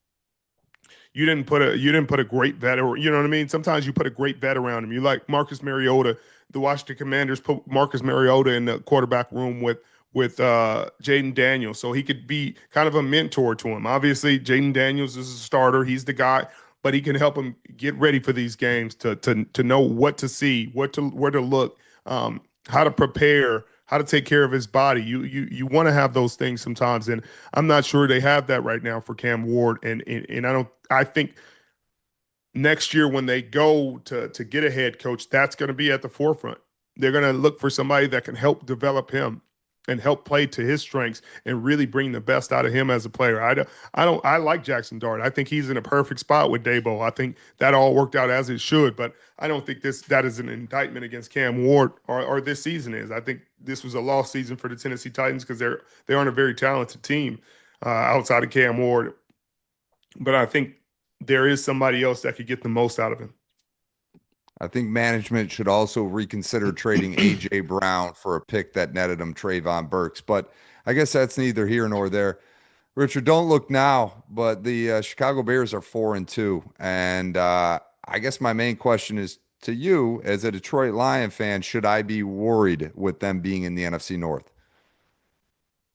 you didn't put a great vet, or you know what I mean. Sometimes you put a great vet around him. You like Marcus Mariota. The Washington Commanders put Marcus Mariota in the quarterback room with Jaden Daniels, so he could be kind of a mentor to him. Obviously, Jaden Daniels is a starter; he's the guy, but he can help him get ready for these games to know what to see, where to look, how to prepare, how to take care of his body. You want to have those things sometimes, and I'm not sure they have that right now for Cam Ward. And I think next year when they go to get a head coach, that's going to be at the forefront. They're going to look for somebody that can help develop him and help play to his strengths and really bring the best out of him as a player. I like Jaxson Dart. I think he's in a perfect spot with Dabo. I think that all worked out as it should, but I don't think that is an indictment against Cam Ward, or this season is. I think this was a lost season for the Tennessee Titans because they aren't a very talented team outside of Cam Ward. But I think there is somebody else that could get the most out of him. I think management should also reconsider trading A.J. Brown for a pick that netted him Trayvon Burks, but I guess that's neither here nor there. Richard, don't look now, but the Chicago Bears are 4-2, and I guess my main question is to you as a Detroit Lion fan: should I be worried with them being in the NFC North?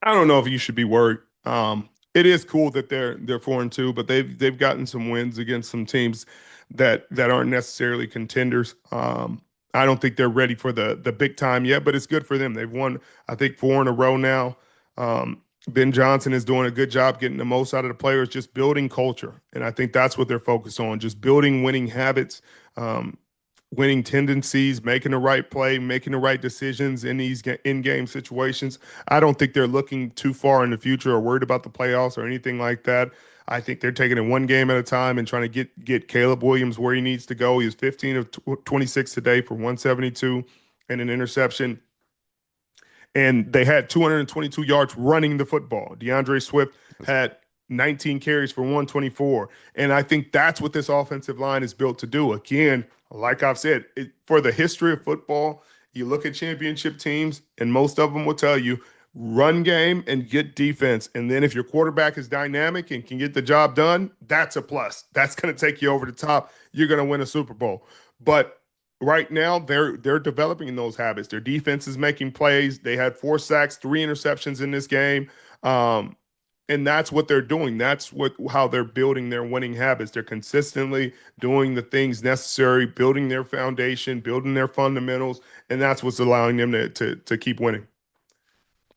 I don't know if you should be worried. It is cool that they're 4-2, but they've gotten some wins against some teams that aren't necessarily contenders. I don't think they're ready for the big time yet, but it's good for them. They've won, I think, 4 in a row now. Ben Johnson is doing a good job getting the most out of the players, just building culture, and I think that's what they're focused on: just building winning habits, winning tendencies, making the right play, making the right decisions in these in-game situations. I don't think they're looking too far in the future or worried about the playoffs or anything like that. I think they're taking it one game at a time and trying to get Caleb Williams where he needs to go. He was 15 of 26 today for 172 and an interception. And they had 222 yards running the football. DeAndre Swift had 19 carries for 124. And I think that's what this offensive line is built to do. Again, like I've said, for the history of football, you look at championship teams, and most of them will tell you run game and get defense. And then if your quarterback is dynamic and can get the job done, that's a plus. That's going to take you over the top. You're going to win a Super Bowl. But right now, they're developing those habits. Their defense is making plays. They had 4 sacks, 3 interceptions in this game. And that's what they're doing. That's how they're building their winning habits. They're consistently doing the things necessary, building their foundation, building their fundamentals, and that's what's allowing them to keep winning.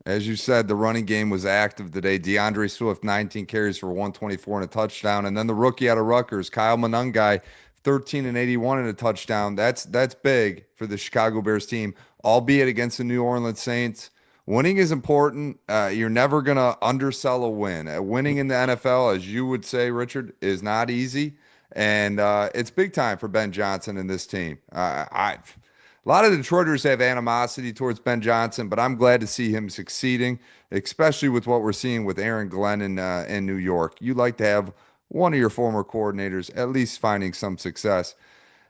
As you said, the running game was active today. DeAndre Swift, 19 carries for 124 and a touchdown. And then the rookie out of Rutgers, Kyle Monangai, 13 and 81 and a touchdown. That's big for the Chicago Bears team, albeit against the New Orleans Saints. Winning is important. You're never going to undersell a win. Winning in the NFL, as you would say, Richard, is not easy. And it's big time for Ben Johnson and this team. A lot of Detroiters have animosity towards Ben Johnson, but I'm glad to see him succeeding, especially with what we're seeing with Aaron Glenn in New York. You like to have one of your former coordinators at least finding some success.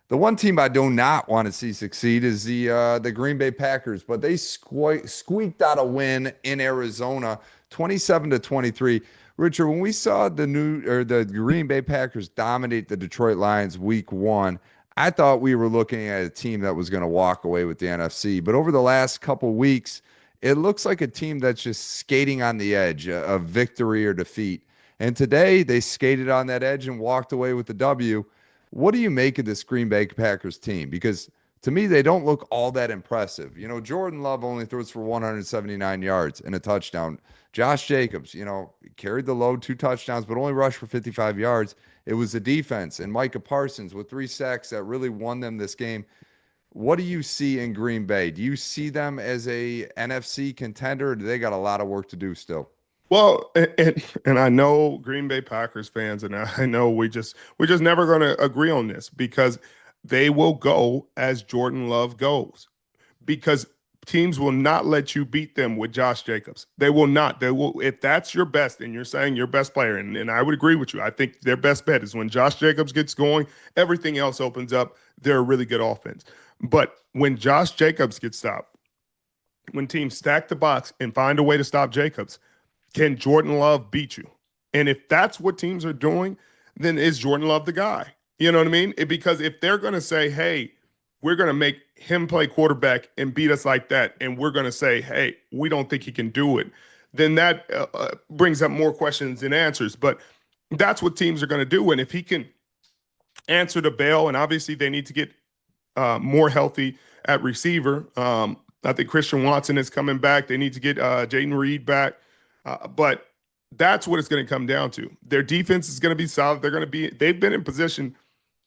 The one team I do not want to see succeed is the Green Bay Packers, but they squeaked out a win in Arizona, 27-23. Richard, when we saw the Green Bay Packers dominate the Detroit Lions week 1, I thought we were looking at a team that was going to walk away with the NFC. But over the last couple weeks, it looks like a team that's just skating on the edge of victory or defeat. And today they skated on that edge and walked away with the W. What do you make of this Green Bay Packers team? Because to me, they don't look all that impressive. Jordan Love only throws for 179 yards and a touchdown. Josh Jacobs, carried the load, 2 touchdowns, but only rushed for 55 yards. It was the defense and Micah Parsons with 3 sacks that really won them this game. What do you see in Green Bay? Do you see them as a NFC contender, or do they got a lot of work to do still? Well, and I know Green Bay Packers fans, and I know we're just never going to agree on this because they will go as Jordan Love goes. Because teams will not let you beat them with Josh Jacobs. They will not. They will, if that's your best and you're saying your best player, and I would agree with you. I think their best bet is when Josh Jacobs gets going, everything else opens up. They're a really good offense. But when Josh Jacobs gets stopped, when teams stack the box and find a way to stop Jacobs, can Jordan Love beat you? And if that's what teams are doing, then is Jordan Love the guy? You know what I mean? Because if they're going to say, hey, we're going to make him play quarterback and beat us like that, and we're going to say, hey, we don't think he can do it, then that brings up more questions than answers. But that's what teams are going to do. And if he can answer the bell, and obviously they need to get more healthy at receiver. I think Christian Watson is coming back. They need to get Jayden Reed back. But that's what it's going to come down to. Their defense is going to be solid. They've been in position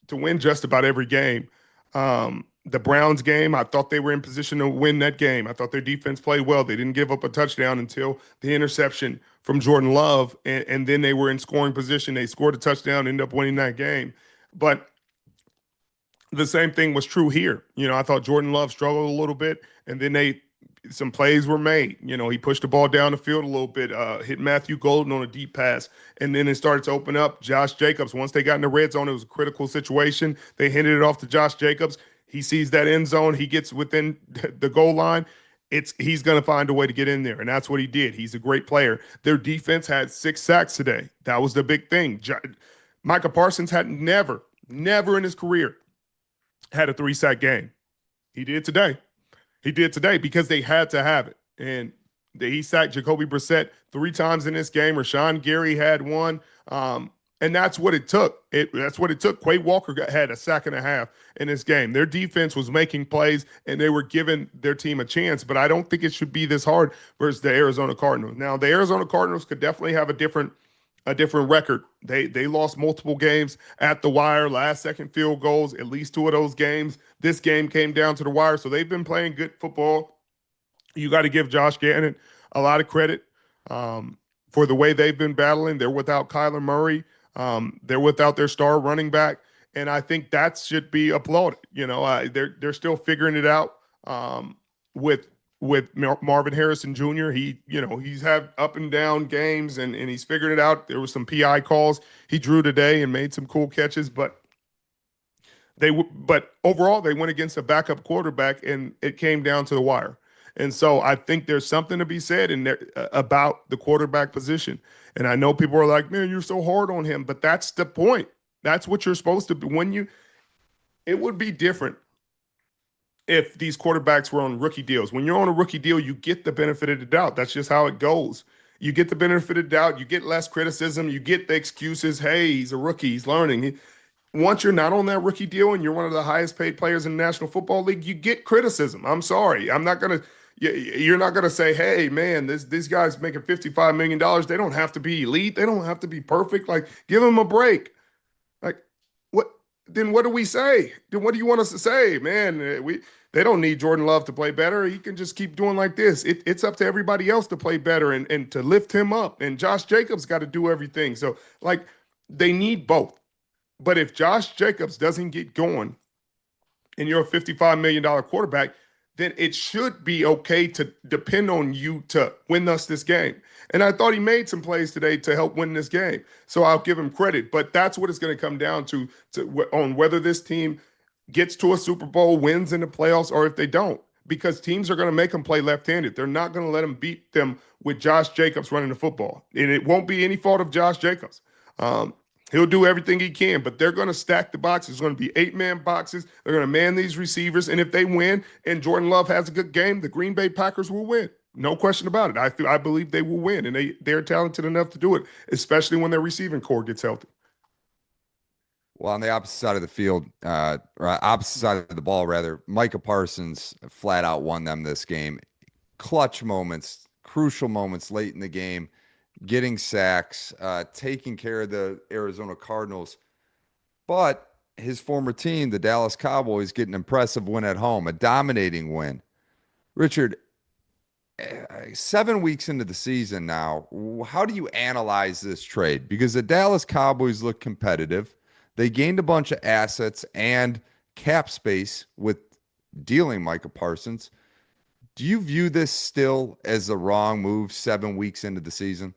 to win just about every game. The Browns game, I thought they were in position to win that game. I thought their defense played well. They didn't give up a touchdown until the interception from Jordan Love, and then they were in scoring position. They scored a touchdown, ended up winning that game. But the same thing was true here. I thought Jordan Love struggled a little bit, and then some plays were made. He pushed the ball down the field a little bit, hit Matthew Golden on a deep pass, and then it started to open up. Josh Jacobs, once they got in the red zone, it was a critical situation. They handed it off to Josh Jacobs. He sees that end zone. He gets within the goal line. He's going to find a way to get in there, and that's what he did. He's a great player. Their defense had 6 sacks today. That was the big thing. Micah Parsons had never in his career had a 3-sack game. He did today. He did today because they had to have it. And he sacked Jacoby Brissett 3 times in this game. Rashawn Gary had 1. And that's what it took. That's what it took. Quay Walker had a sack and a half in this game. Their defense was making plays, and they were giving their team a chance. But I don't think it should be this hard versus the Arizona Cardinals. Now, the Arizona Cardinals could definitely have a different record. They lost multiple games at the wire, last-second field goals, at least 2 of those games. This game came down to the wire, so they've been playing good football. You got to give Josh Gannon a lot of credit for the way they've been battling. They're without Kyler Murray. They're without their star running back, and I think that should be applauded. They're still figuring it out with Marvin Harrison Jr. He's had up and down games, and he's figured it out. There was some PI calls he drew today and made some cool catches, but overall they went against a backup quarterback, and it came down to the wire. And so I think there's something to be said in there about the quarterback position. And I know people are like, man, you're so hard on him, but that's the point. That's what you're supposed to be. It would be different if these quarterbacks were on rookie deals. When you're on a rookie deal, you get the benefit of the doubt. That's just how it goes. You get the benefit of the doubt. You get less criticism. You get the excuses. Hey, he's a rookie. He's learning. Once you're not on that rookie deal and you're one of the highest paid players in the National Football League, you get criticism. I'm sorry. You're not going to say, hey, man, this guy's making $55 million. They don't have to be elite. They don't have to be perfect. Like, give them a break. Like, what do we say? Then what do you want us to say? Man, they don't need Jordan Love to play better. He can just keep doing like this. It's up to everybody else to play better and to lift him up. And Josh Jacobs got to do everything. So, like, they need both. But if Josh Jacobs doesn't get going and you're a $55 million quarterback, then it should be okay to depend on you to win us this game. And I thought he made some plays today to help win this game. So I'll give him credit. But that's what it's going to come down to on whether this team gets to a Super Bowl, wins in the playoffs, or if they don't. Because teams are going to make them play left-handed. They're not going to let them beat them with Josh Jacobs running the football. And it won't be any fault of Josh Jacobs. He'll do everything he can, but they're going to stack the boxes. It's going to be 8-man boxes. They're going to man these receivers. And if they win and Jordan Love has a good game, the Green Bay Packers will win. No question about it. I believe they will win, and they're talented enough to do it, especially when their receiving core gets healthy. Well, on the opposite side of the field, or opposite side of the ball, rather, Micah Parsons flat out won them this game. Clutch moments, crucial moments late in the game, getting sacks, taking care of the Arizona Cardinals. But his former team, the Dallas Cowboys, get an impressive win at home, a dominating win. Richard, 7 weeks into the season now, how do you analyze this trade? Because the Dallas Cowboys look competitive. They gained a bunch of assets and cap space with dealing Micah Parsons. Do you view this still as the wrong move 7 weeks into the season?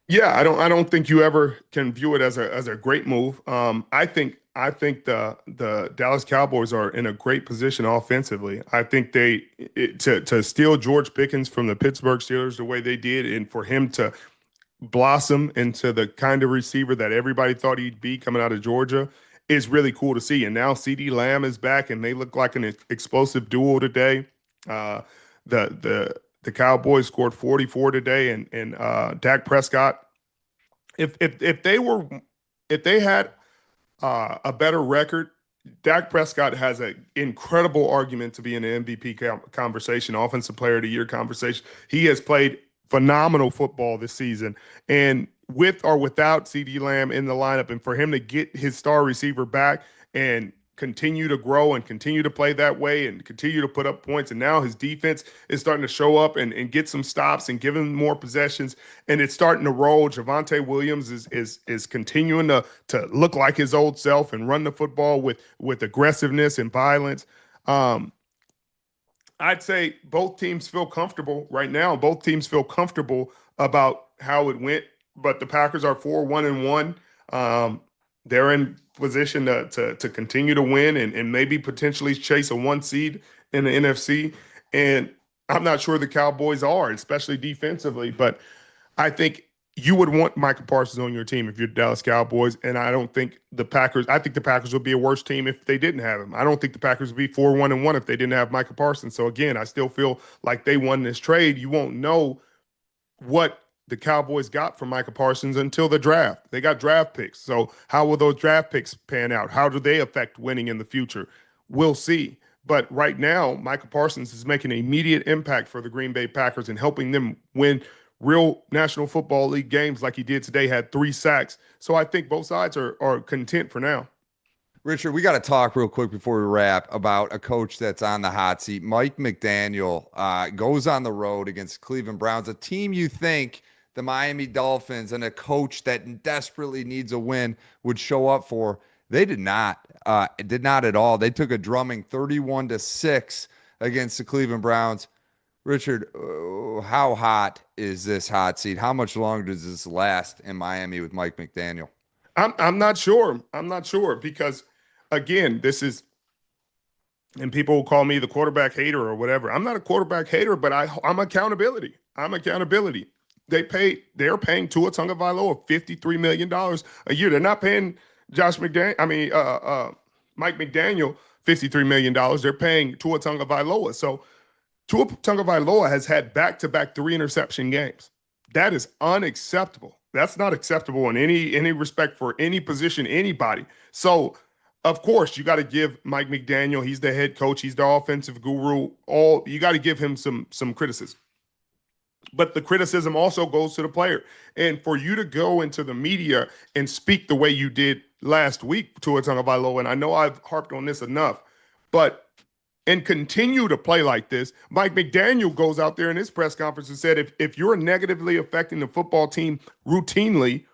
Yeah, I don't think you ever can view it as a great move. I think the Dallas Cowboys are in a great position offensively. I think to steal George Pickens from the Pittsburgh Steelers the way they did, and for him to blossom into the kind of receiver that everybody thought he'd be coming out of Georgia is really cool to see. And now CeeDee Lamb is back, and they look like an explosive duo today. The Cowboys scored 44 today, and Dak Prescott. If they had a better record, Dak Prescott has an incredible argument to be in the MVP conversation, Offensive Player of the Year conversation. He has played phenomenal football this season, and with or without CeeDee Lamb in the lineup, and for him to get his star receiver back and continue to grow and continue to play that way and continue to put up points. And now his defense is starting to show up and get some stops and give him more possessions. And it's starting to roll. Javonte Williams is continuing to look like his old self and run the football with aggressiveness and violence. I'd say both teams feel comfortable right now. Both teams feel comfortable about how it went, but the Packers are 4-1-1. They're in position to continue to win and maybe potentially chase a 1 seed in the NFC. And I'm not sure the Cowboys are, especially defensively, but I think you would want Micah Parsons on your team if you're the Dallas Cowboys. And I think the Packers would be a worse team if they didn't have him. I don't think the Packers would be 4-1-1 if they didn't have Micah Parsons. So again, I still feel like they won this trade. You won't know what the Cowboys got from Micah Parsons until the draft. They got draft picks. So how will those draft picks pan out? How do they affect winning in the future? We'll see. But right now, Micah Parsons is making an immediate impact for the Green Bay Packers and helping them win real National Football League games like he did today, had 3 sacks. So I think both sides are content for now. Richard, we got to talk real quick before we wrap about a coach that's on the hot seat. Mike McDaniel goes on the road against Cleveland Browns, a team you think the Miami Dolphins and a coach that desperately needs a win would show up for. They did not at all. They took a drumming 31-6 against the Cleveland Browns. Richard, how hot is this hot seat? How much longer does this last in Miami with Mike McDaniel? I'm not sure. I'm not sure because, again, this is, and people will call me the quarterback hater or whatever. I'm not a quarterback hater, but I'm accountability. I'm accountability. They're paying Tua Tagovailoa $53 million a year. They're not paying Mike McDaniel $53 million. They're paying Tua Tagovailoa. So Tua Tagovailoa has had back-to-back 3 interception games. That is unacceptable. That's not acceptable in any respect for any position, anybody. So, of course, you got to give Mike McDaniel, he's the head coach, he's the offensive guru, you got to give him some criticism. But the criticism also goes to the player. And for you to go into the media and speak the way you did last week to Tua Tagovailoa, and I know I've harped on this enough, but and continue to play like this, Mike McDaniel goes out there in his press conference and said, if you're negatively affecting the football team routinely,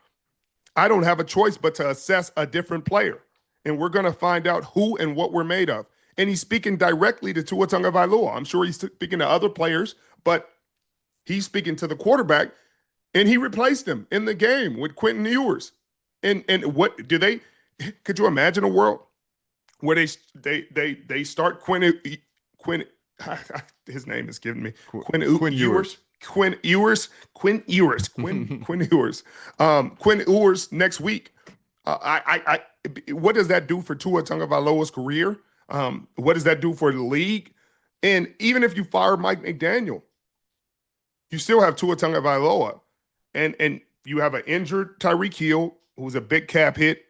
I don't have a choice but to assess a different player. And we're going to find out who and what we're made of. And he's speaking directly to Tua Tagovailoa. I'm sure he's speaking to other players, but he's speaking to the quarterback, and he replaced him in the game with Quentin Ewers. And what do they? Could you imagine a world where they start Quinn? His name is giving me Quinn Ewers. Quinn Ewers next week. What does that do for Tua Tagovailoa's career? What does that do for the league? And even if you fire Mike McDaniel, you still have Tua Tagovailoa, and you have an injured Tyreek Hill who's a big cap hit.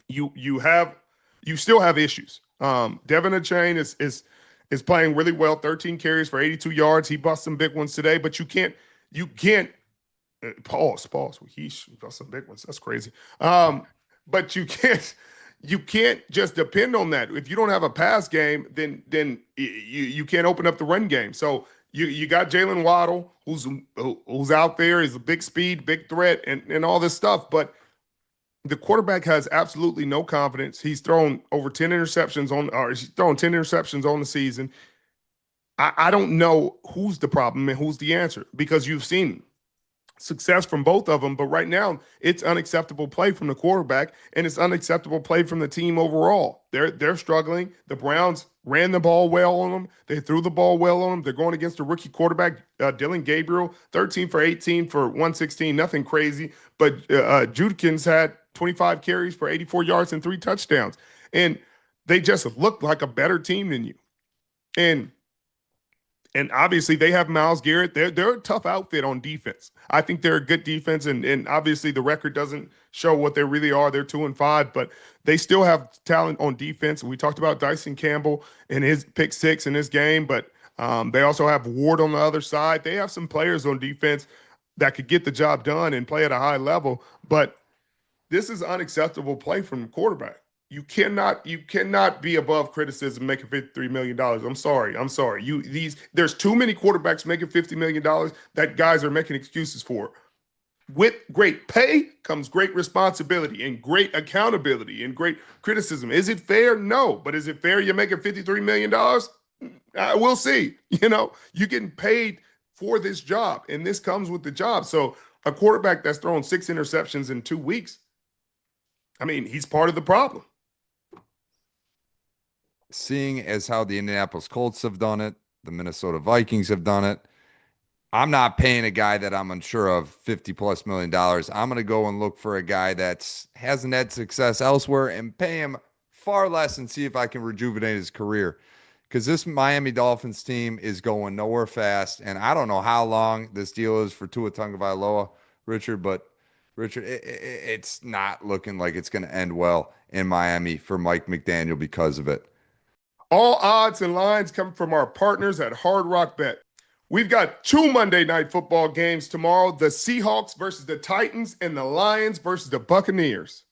You still have issues. Devin Achane is playing really well. 13 carries for 82 yards. He bust some big ones today, but you can't pause. He bust some big ones. That's crazy. But you can't just depend on that. If you don't have a pass game, then you can't open up the run game. So you got Jalen Waddle, who's out there, is a big speed, big threat, and all this stuff. But the quarterback has absolutely no confidence. He's thrown over 10 interceptions he's thrown 10 interceptions on the season. I don't know who's the problem and who's the answer, because you've seen success from both of them, but right now it's unacceptable play from the quarterback, and it's unacceptable play from the team overall. They're struggling. The Browns ran the ball well on them. They threw the ball well on them. They're going against a rookie quarterback, Dylan Gabriel, 13 for 18 for 116, nothing crazy. But Judkins had 25 carries for 84 yards and 3 touchdowns. And they just look like a better team than you. And obviously they have Myles Garrett. They're a tough outfit on defense. I think they're a good defense, and obviously the record doesn't show what they really are. They're 2-5, but they still have talent on defense. We talked about Dyson Campbell and his pick 6 in this game, but they also have Ward on the other side. They have some players on defense that could get the job done and play at a high level, but this is unacceptable play from the quarterback. You cannot be above criticism making $53 million. I'm sorry. There's too many quarterbacks making $50 million that guys are making excuses for. With great pay comes great responsibility and great accountability and great criticism. Is it fair? No. But is it fair you're making $53 million? We'll see. You're getting paid for this job, and this comes with the job. So a quarterback that's thrown 6 interceptions in 2 weeks, he's part of the problem. Seeing as how the Indianapolis Colts have done it, the Minnesota Vikings have done it, I'm not paying a guy that I'm unsure of $50+ million. I'm going to go and look for a guy that hasn't had success elsewhere and pay him far less and see if I can rejuvenate his career. Because this Miami Dolphins team is going nowhere fast, and I don't know how long this deal is for Tua Tagovailoa, Richard, but Richard, it's not looking like it's going to end well in Miami for Mike McDaniel because of it. All odds and lines come from our partners at Hard Rock Bet. We've got 2 Monday Night Football games tomorrow, the Seahawks versus the Titans and the Lions versus the Buccaneers.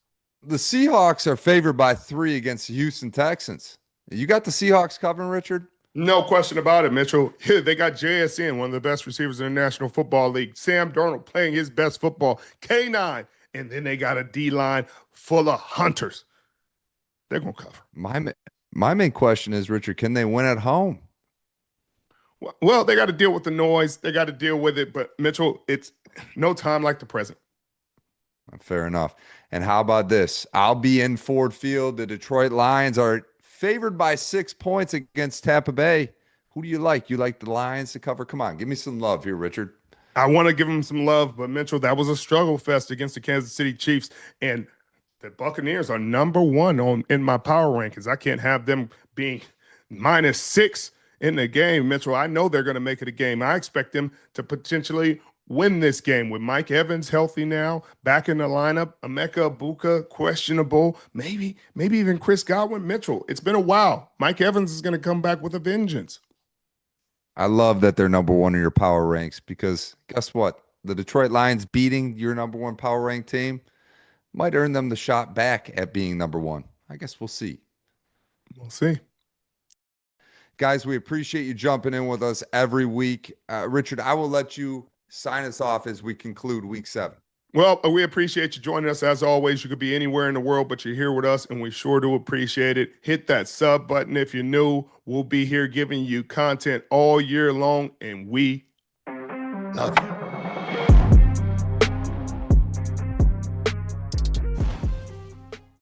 The Seahawks are favored by 3 against the Houston Texans. You got the Seahawks covering, Richard? No question about it, Mitchell. They got JSN, one of the best receivers in the National Football League. Sam Darnold playing his best football. K9. And then they got a D-line full of hunters. They're going to cover. My main question is, Richard, can they win at home? Well, they got to deal with the noise. They got to deal with it. But, Mitchell, it's no time like the present. Fair enough. And how about this? I'll be in Ford Field. The Detroit Lions are favored by 6 points against Tampa Bay. Who do you like? You like the Lions to cover? Come on, give me some love here, Richard. I want to give them some love, but, Mitchell, that was a struggle fest against the Kansas City Chiefs. And the Buccaneers are number 1 in my power rankings. I can't have them being -6 in the game, Mitchell. I know they're going to make it a game. I expect them to potentially win this game with Mike Evans healthy now, back in the lineup, Emeka Egbuka questionable, maybe even Chris Godwin. Mitchell, it's been a while. Mike Evans is going to come back with a vengeance. I love that they're number 1 in your power ranks, because guess what? The Detroit Lions beating your number 1 power rank team might earn them the shot back at being number 1. I guess we'll see. We'll see. Guys, we appreciate you jumping in with us every week. Richard, I will let you sign us off as we conclude week 7. Well, we appreciate you joining us. As always, you could be anywhere in the world, but you're here with us, and we sure do appreciate it. Hit that sub button if you're new. We'll be here giving you content all year long, and we love you.